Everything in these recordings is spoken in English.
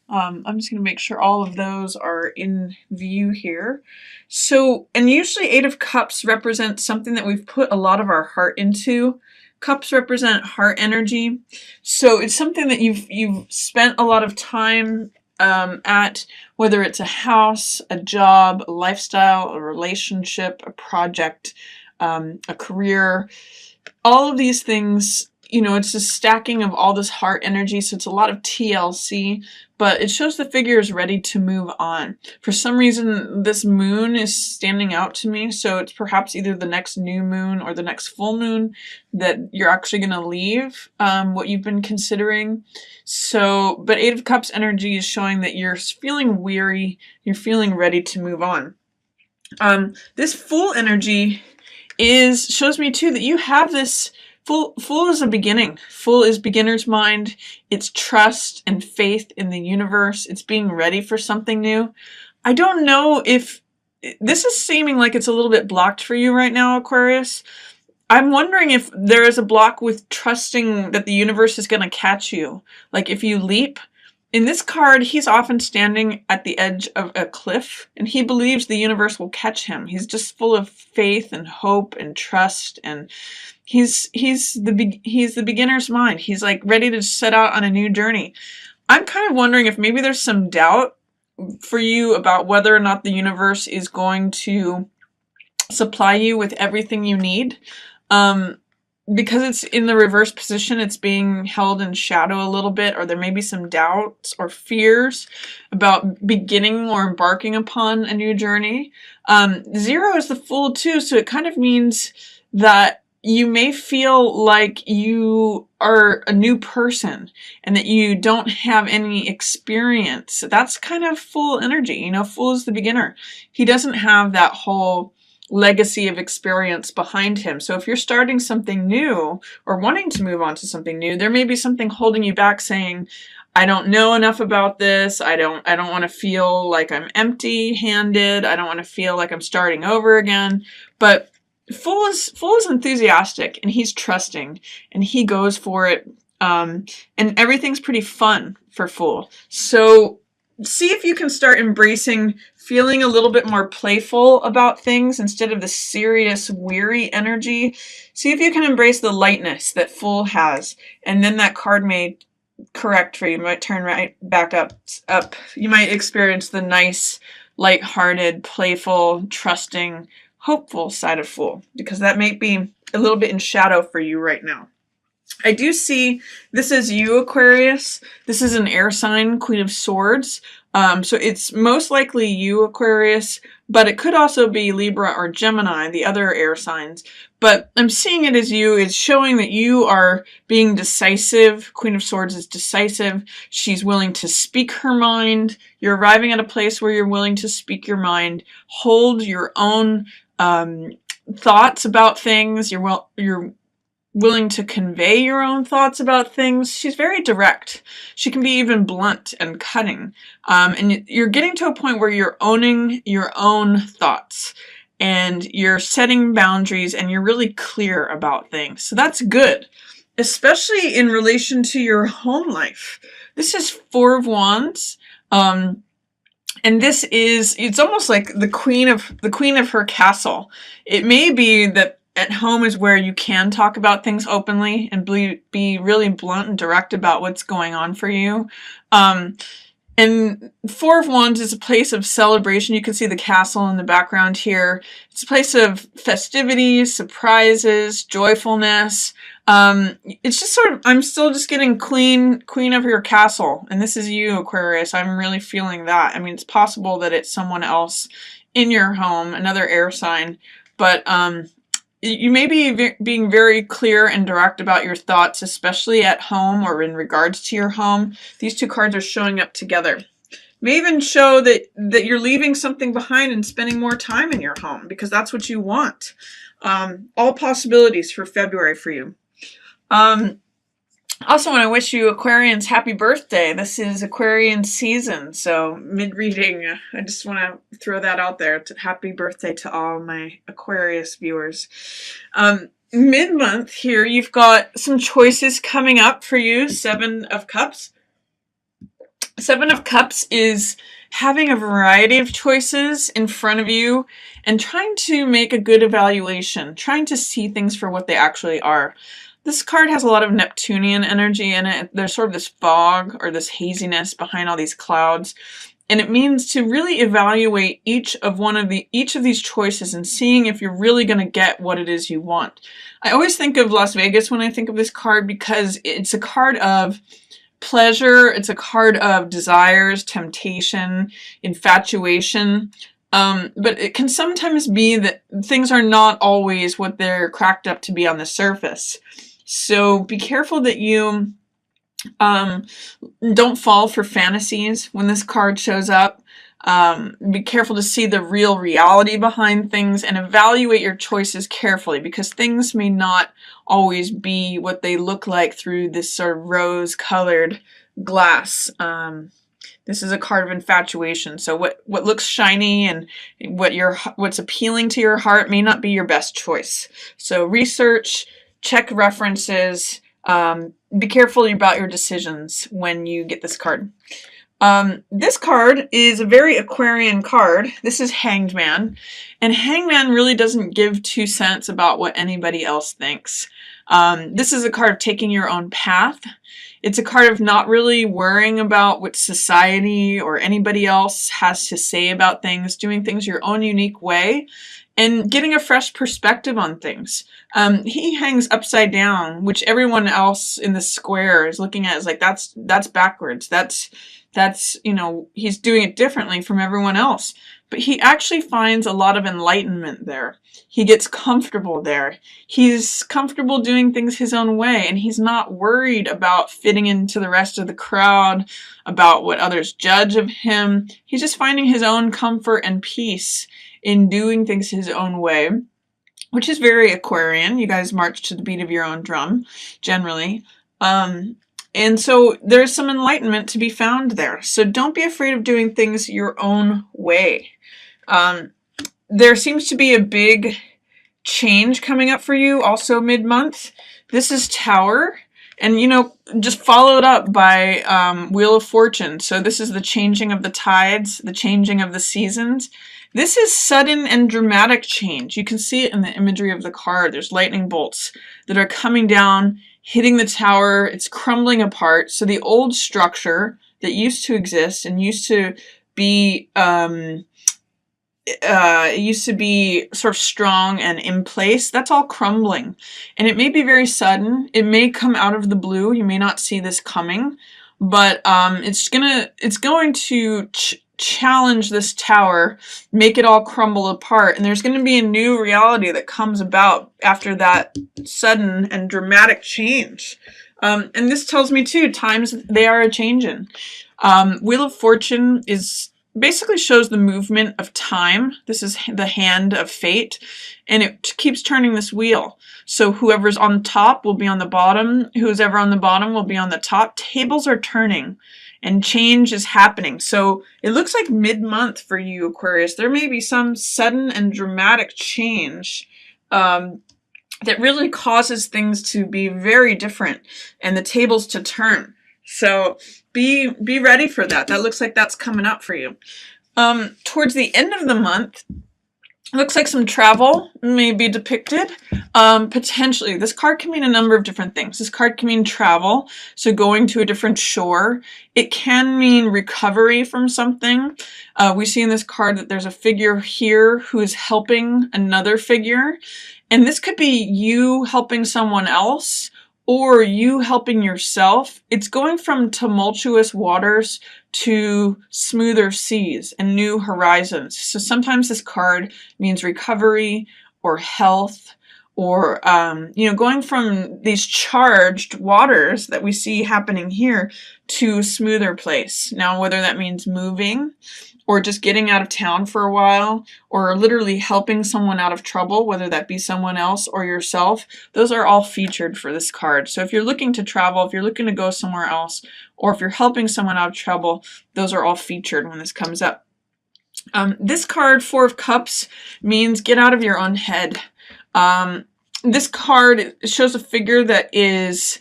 I'm just going to make sure all of those are in view here. So, and usually Eight of Cups represents something that we've put a lot of our heart into. Cups represent heart energy. So it's something that you've spent a lot of time at, whether it's a house, a job, a lifestyle, a relationship, a project, a career. All of these things, you know, it's a stacking of all this heart energy, so it's a lot of TLC, but it shows the figure is ready to move on. For some reason, this moon is standing out to me, so it's perhaps either the next new moon or the next full moon that you're actually going to leave what you've been considering. So, but Eight of Cups energy is showing that you're feeling weary, you're feeling ready to move on. This Fool energy shows me too that you have this Fool is a beginning. Fool is beginner's mind. It's trust and faith in the universe. It's being ready for something new. I don't know if this is seeming like it's a little bit blocked for you right now, Aquarius. I'm wondering if there is a block with trusting that the universe is going to catch you. Like if you leap. In this card, he's often standing at the edge of a cliff, and he believes the universe will catch him. He's just full of faith and hope and trust, and he's the beginner's mind. He's like ready to set out on a new journey. I'm kind of wondering if maybe there's some doubt for you about whether or not the universe is going to supply you with everything you need. Because it's in the reverse position, it's being held in shadow a little bit, or there may be some doubts or fears about beginning or embarking upon a new journey. 0 is the Fool too, so it kind of means that you may feel like you are a new person and that you don't have any experience. That's kind of Fool energy. You know, Fool is the beginner. He doesn't have that whole legacy of experience behind him. So if you're starting something new or wanting to move on to something new, there may be something holding you back saying, I don't know enough about this. I don't want to feel like I'm empty-handed. I don't want to feel like I'm starting over again. But Fool is enthusiastic, and he's trusting, and he goes for it. And everything's pretty fun for Fool. So see if you can start embracing feeling a little bit more playful about things instead of the serious, weary energy. See if you can embrace the lightness that Fool has, and then that card may correct for you. You might turn right back up. You might experience the nice, light-hearted, playful, trusting, hopeful side of Fool, because that might be a little bit in shadow for you right now. I do see this is you, Aquarius. This is an air sign, Queen of Swords. So it's most likely you, Aquarius, but it could also be Libra or Gemini, the other air signs. But I'm seeing it as you. It's showing that you are being decisive. Queen of Swords is decisive. She's willing to speak her mind. You're arriving at a place where you're willing to speak your mind, hold your own thoughts about things. You're willing to convey your own thoughts about things. She's very direct. She can be even blunt and cutting. And you're getting to a point where you're owning your own thoughts and you're setting boundaries and you're really clear about things. So that's good, especially in relation to your home life. This is Four of Wands. And it's almost like the queen of her castle. It may be that at home is where you can talk about things openly and be really blunt and direct about what's going on for you. And Four of Wands is a place of celebration. You can see the castle in the background here. It's a place of festivities, surprises, joyfulness. It's just sort of, I'm still just getting queen of your castle. And this is you, Aquarius. I'm really feeling that. I mean, it's possible that it's someone else in your home, another air sign. But you may be being very clear and direct about your thoughts, especially at home or in regards to your home. These two cards are showing up together. May even show that you're leaving something behind and spending more time in your home because that's what you want. All possibilities for February for you. Also want to wish you Aquarians happy birthday. This is Aquarian season, so mid-reading, I just want to throw that out there. Happy birthday to all my Aquarius viewers. Mid-month here, you've got some choices coming up for you. 7 of Cups. Seven of Cups is having a variety of choices in front of you and trying to make a good evaluation, trying to see things for what they actually are. This card has a lot of Neptunian energy in it. There's sort of this fog or this haziness behind all these clouds. And it means to really evaluate each of these choices and seeing if you're really going to get what it is you want. I always think of Las Vegas when I think of this card because it's a card of pleasure, it's a card of desires, temptation, infatuation. But it can sometimes be that things are not always what they're cracked up to be on the surface. So be careful that you don't fall for fantasies when this card shows up. Be careful to see the real reality behind things and evaluate your choices carefully, because things may not always be what they look like through this sort of rose-colored glass. This is a card of infatuation, so what looks shiny and what's appealing to your heart may not be your best choice. So research, check references, be careful about your decisions when you get this card. This card is a very Aquarian card. This is Hanged Man, and Hanged Man really doesn't give 2 cents about what anybody else thinks. This is a card of taking your own path. It's a card of not really worrying about what society or anybody else has to say about things, doing things your own unique way, and getting a fresh perspective on things. He hangs upside down, which everyone else in the square is looking at as like, that's backwards. That's, you know, he's doing it differently from everyone else. But he actually finds a lot of enlightenment there. He gets comfortable there. He's comfortable doing things his own way, and he's not worried about fitting into the rest of the crowd, about what others judge of him. He's just finding his own comfort and peace in doing things his own way, which is very Aquarian. You guys march to the beat of your own drum, generally. And so there's some enlightenment to be found there. So don't be afraid of doing things your own way. There seems to be a big change coming up for you also mid-month. This is Tower, and you know, just follow it up by Wheel of Fortune. So this is the changing of the tides, the changing of the seasons. This is sudden and dramatic change. You can see it in the imagery of the card. There's lightning bolts that are coming down, hitting the tower. It's crumbling apart. So the old structure that used to exist and used to be sort of strong and in place, that's all crumbling. And it may be very sudden. It may come out of the blue. You may not see this coming, but it's going to challenge this tower, make it all crumble apart, and there's going to be a new reality that comes about after that sudden and dramatic change. And this tells me too, times they are a-changin'. Wheel of Fortune basically shows the movement of time. This is the hand of fate, and it keeps turning this wheel. So whoever's on top will be on the bottom, who's ever on the bottom will be on the top. Tables are turning and change is happening. So it looks like mid-month for you, Aquarius. There may be some sudden and dramatic change that really causes things to be very different and the tables to turn. So be ready for that. That looks like that's coming up for you. Towards the end of the month, it looks like some travel may be depicted. Potentially, this card can mean a number of different things. This card can mean travel, so going to a different shore. It can mean recovery from something. We see in this card that there's a figure here who is helping another figure. And this could be you helping someone else, or you helping yourself. It's going from tumultuous waters to smoother seas and new horizons. So sometimes this card means recovery or health, or going from these charged waters that we see happening here to a smoother place. Now, whether that means moving, or just getting out of town for a while, or literally helping someone out of trouble, whether that be someone else or yourself, those are all featured for this card. So if you're looking to travel, if you're looking to go somewhere else, or if you're helping someone out of trouble, those are all featured when this comes up. This card, Four of Cups, means get out of your own head. This card shows a figure that is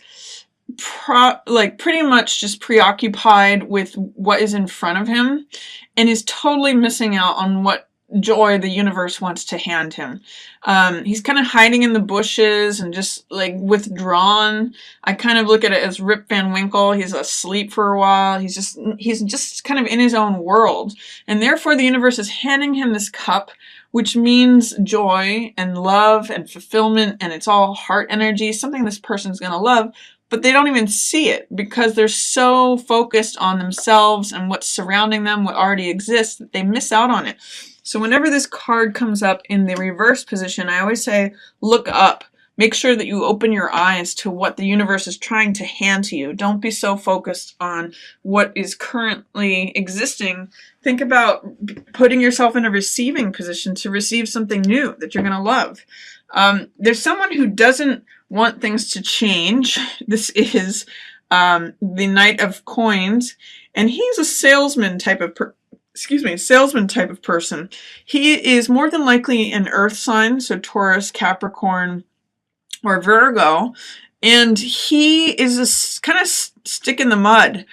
like pretty much just preoccupied with what is in front of him and is totally missing out on what joy the universe wants to hand him. He's kind of hiding in the bushes and just like withdrawn. I kind of look at it as Rip Van Winkle. He's asleep for a while. He's just kind of in his own world. And therefore the universe is handing him this cup, which means joy and love and fulfillment, and it's all heart energy, something this person's going to love, but they don't even see it because they're so focused on themselves and what's surrounding them, what already exists, that they miss out on it. So whenever this card comes up in the reverse position, I always say, look up. Make sure that you open your eyes to what the universe is trying to hand to you. Don't be so focused on what is currently existing. Think about putting yourself in a receiving position to receive something new that you're going to love. There's someone who doesn't want things to change. This is the Knight of Coins, and he's a salesman type of person. He is more than likely an earth sign, so Taurus, Capricorn, or Virgo, and he is a kind of stick in the mud.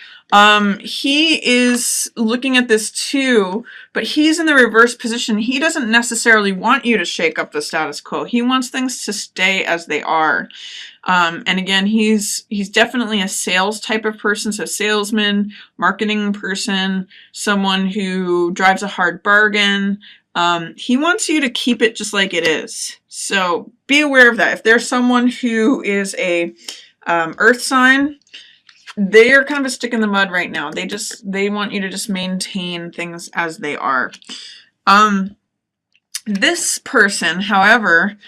He is looking at this too, but he's in the reverse position. He doesn't necessarily want you to shake up the status quo. He wants things to stay as they are. And again, he's definitely a sales type of person, so salesman, marketing person, someone who drives a hard bargain. He wants you to keep it just like it is. So be aware of that. If there's someone who is a earth sign, they are kind of a stick in the mud right now. They want you to just maintain things as they are. This person, however,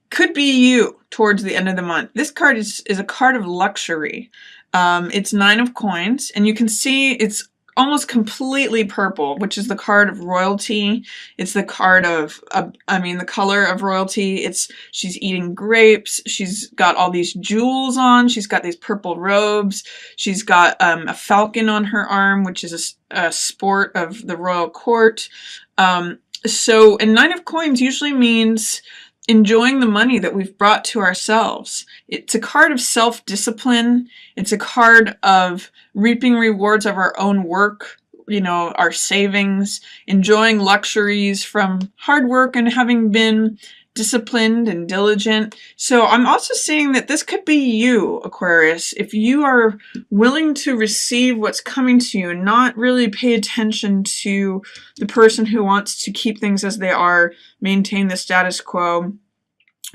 could be you towards the end of the month. This card is a card of luxury. It's 9 of Coins, and you can see it's almost completely purple, which is the card of royalty. It's the card of, the color of royalty. She's eating grapes. She's got all these jewels on. She's got these purple robes. She's got a falcon on her arm, which is a sport of the royal court. And 9 of Coins usually means enjoying the money that we've brought to ourselves. It's a card of self-discipline. It's a card of reaping rewards of our own work, our savings, enjoying luxuries from hard work and having been disciplined and diligent. So I'm also seeing that this could be you, Aquarius, if you are willing to receive what's coming to you and not really pay attention to the person who wants to keep things as they are, maintain the status quo,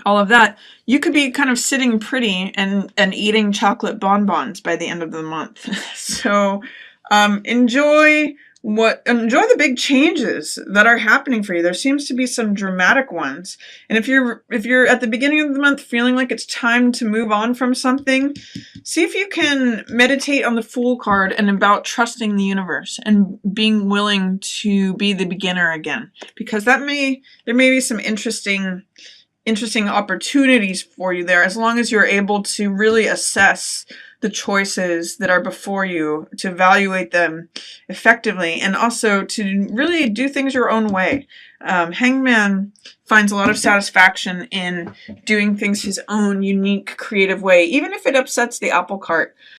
all of that. You could be kind of sitting pretty and eating chocolate bonbons by the end of the month. So enjoy the big changes that are happening for you. There seems to be some dramatic ones. And if you're at the beginning of the month feeling like it's time to move on from something, see if you can meditate on the Fool card and about trusting the universe and being willing to be the beginner again. Because there may be some interesting opportunities for you there, as long as you're able to really assess the choices that are before you, to evaluate them effectively, and also to really do things your own way. Hangman finds a lot of satisfaction in doing things his own unique, creative way, even if it upsets the apple cart.